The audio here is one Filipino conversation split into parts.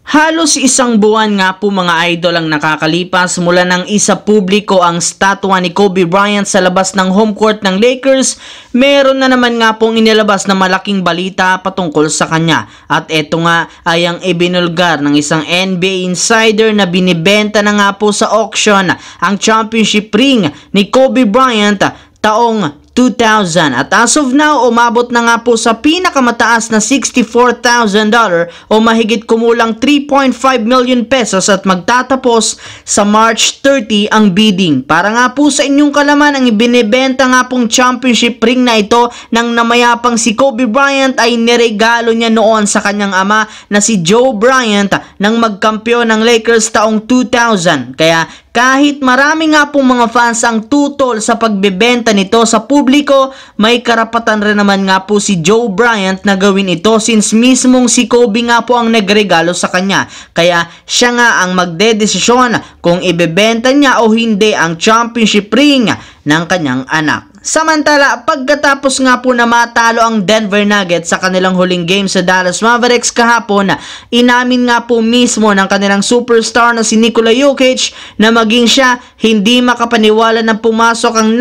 Halos isang buwan nga po mga idol ang nakakalipas mula nang isa publiko ang statwa ni Kobe Bryant sa labas ng home court ng Lakers. Meron na naman nga pong inilabas na malaking balita patungkol sa kanya. At eto nga ay ang ibinulgar ng isang NBA insider na binibenta na nga po sa auction ang championship ring ni Kobe Bryant taong 2000 at as of now umabot na nga po sa pinakamataas na $64,000 o mahigit kumulang 3.5 million pesos at magtatapos sa March 30 ang bidding. Para nga po sa inyong kalaman, ang ibinebenta nga pong championship ring na ito ng namayapang si Kobe Bryant ay niregalo niya noon sa kanyang ama na si Joe Bryant nang magkampiyon ng Lakers taong 2000. Kaya kahit marami nga pong mga fans ang tutol sa pagbebenta nito sa publiko, may karapatan rin naman nga po si Joe Bryant na gawin ito since mismong si Kobe nga po ang nagregalo sa kanya. Kaya siya nga ang magdedesisyon kung ibebenta niya o hindi ang championship ring ng kanyang anak. Samantala, pagkatapos nga po na matalo ang Denver Nuggets sa kanilang huling game sa Dallas Mavericks kahapon, inamin nga po mismo ng kanilang superstar na si Nikola Jokic na maging siya hindi makapaniwala na pumasok ang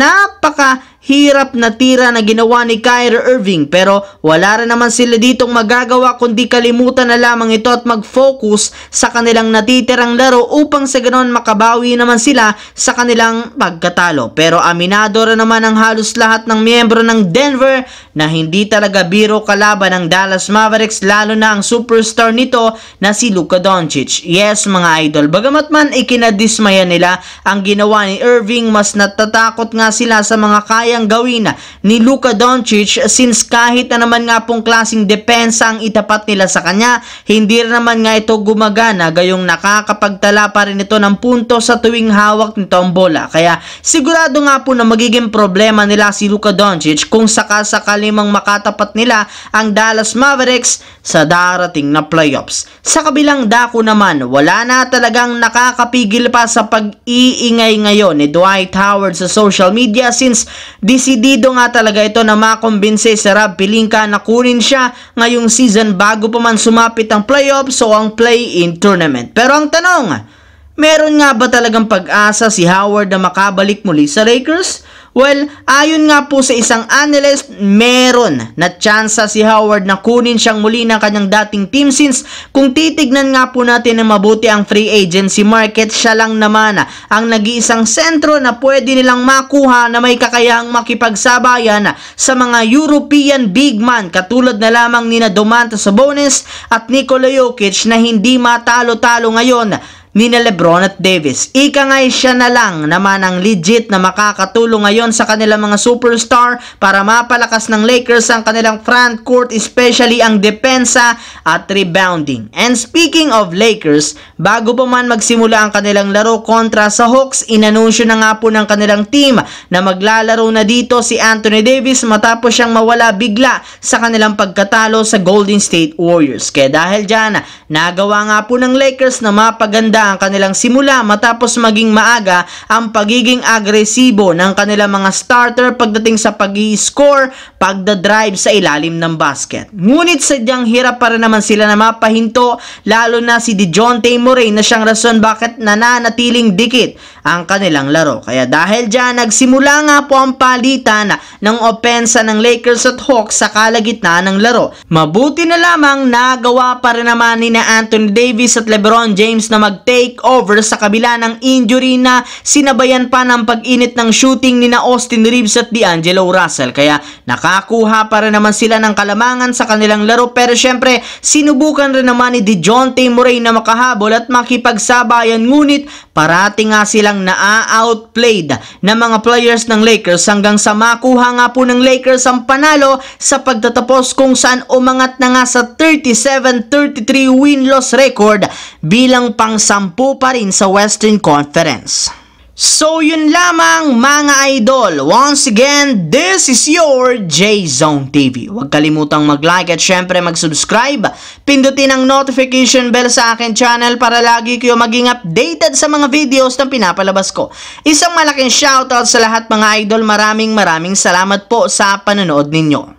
hirap na tira na ginawa ni Kyrie Irving, pero wala rin naman sila ditong magagawa kundi kalimutan na lamang ito at mag-focus sa kanilang natitirang laro upang sa ganoon makabawi naman sila sa kanilang pagkatalo. Pero aminado rin naman ang halos lahat ng miyembro ng Denver na hindi talaga biro kalaban ng Dallas Mavericks, lalo na ang superstar nito na si Luka Doncic. Yes mga idol, bagamat man ikinadismaya nila ang ginawa ni Irving, mas natatakot nga sila sa mga kayang gawin ni Luka Doncic since kahit na naman nga pong klaseng depensa ang itapat nila sa kanya, hindi rin naman nga ito gumagana, gayong nakakapagtala pa rin ito ng punto sa tuwing hawak nito ang bola. Kaya sigurado nga po na magiging problema nila si Luka Doncic kung sakasakali mang makatapat nila ang Dallas Mavericks sa darating na playoffs. Sa kabilang dako naman, wala na talagang nakakapigil pa sa pag-iingay ngayon ni Dwight Howard sa social media since desidido nga talaga ito na makumbinse si Rob Pelinka na kunin siya ngayong season bago pa man sumapit ang playoffs o ang play-in tournament. Pero ang tanong, meron nga ba talagang pag-asa si Howard na makabalik muli sa Lakers? Well, ayon nga po sa isang analyst, meron na tsansa si Howard na kunin siyang muli ng kanyang dating team since kung titignan nga po natin na mabuti ang free agency market, siya lang naman ang nag-iisang sentro na pwede nilang makuha na may kakayahang makipagsabayan sa mga European big man katulad na lamang ni Domantas Sabonis at Nikola Jokic na hindi matalo-talo ngayon ni LeBron at Davis. Ika nga siya na lang naman ang legit na makakatulong ngayon sa kanilang mga superstar para mapalakas ng Lakers ang kanilang front court, especially ang depensa at rebounding. And speaking of Lakers, bago pa man magsimula ang kanilang laro kontra sa Hawks, inanunsyo na nga po ng kanilang team na maglalaro na dito si Anthony Davis matapos siyang mawala bigla sa kanilang pagkatalo sa Golden State Warriors. Kaya dahil dyan, nagawa nga po ng Lakers na mapaganda ang kanilang simula matapos maging maaga ang pagiging agresibo ng kanilang mga starter pagdating sa pag-i-score, pagdadrive sa ilalim ng basket. Ngunit sadyang hirap pa rin naman sila na mapahinto, lalo na si DeJounte Murray na siyang rason bakit nananatiling dikit ang kanilang laro. Kaya dahil dyan, nagsimula nga po ang palitan ng opensa ng Lakers at Hawks sa kalagitnaan ng laro. Mabuti na lamang nagawa pa rin naman ni Anthony Davis at LeBron James na mag-take over sa kabila ng injury na sinabayan pa ng pag-init ng shooting ni Austin Reeves at D'Angelo Russell. Kaya nakakuha pa rin naman sila ng kalamangan sa kanilang laro, pero syempre sinubukan rin naman ni DeJounte Murray na makahabol at makipagsabayan, ngunit parati nga silang na-outplayed ng mga players ng Lakers hanggang sa makuha nga po ng Lakers ang panalo sa pagtatapos kung saan umangat na nga sa 37-33 win-loss record bilang pang-10 pa rin sa Western Conference. So yun lamang mga idol. Once again, this is your J-Zone TV. Huwag kalimutang mag-like at syempre mag-subscribe. Pindutin ang notification bell sa akin channel para lagi kayo maging updated sa mga videos na pinapalabas ko. Isang malaking shoutout sa lahat mga idol. Maraming salamat po sa panonood ninyo.